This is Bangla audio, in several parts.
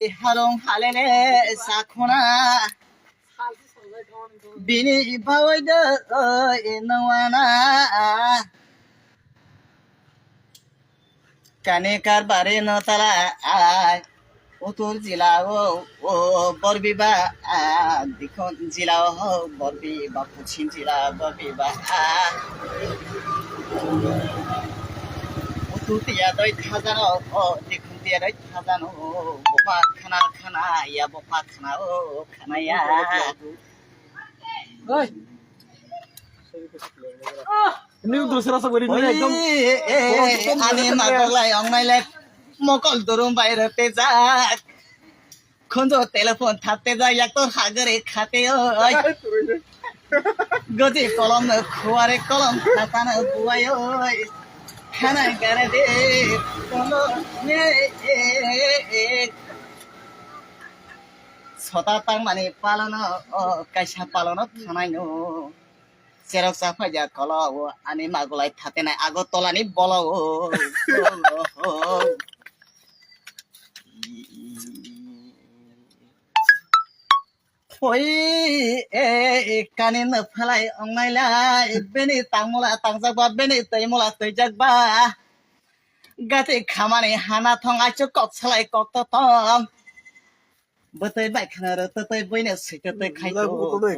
harong halele sakona bini bawaida inawana kane karbare no tala utur jilao o borbiba dikhon jilao borbiba puchin jila borbiba ututia doi khazano o dikhon tia doi khazano bopa khana ya bopa khana o khana ya ওই এমনি দোসরা সব করি একদম ani magalai ongnai mokol durum বাইরে যাক খঞ্জো টেলিফোন থাকতে যাই এক তো হাগরে খাতে ওই গজি কলম খুয়ারে কলম খাতানো বুয়াই ওই খানা গারে দে কলো ছটা তাং মানে পালন কাইসা পালন থানাই নো চেরক চাফাইয়া কল আনি মাগুলাই থাতে নাই আগত তলানি বল ওই কানি ফেলাই অংনাইলাই বেনি তাংমলা তাংজাকবা বেনি তৈমলা তৈজাকবা গাতে খামানি হানা থং আইছো কক সালাই কক তো থং বতই বাইখানা র তই বইনে সিকতে খাইতো তোরে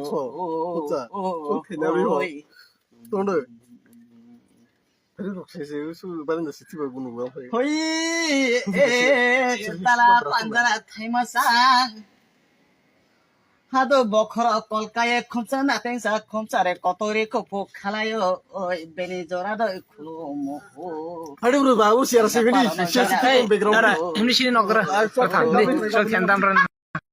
হই তালা পাঞ্জারা থাইমাসা হাদো বখরা কলকায়ে খমচা নাতেংসা খমচারে কতরে কপু খালায়ো ওই বেনি জরা দই খুলো মোহো আরে ব্রো বাবু সিয়ার 70 Hey, ব্যাকগ্রাউন্ড এমনি সিনে নকরা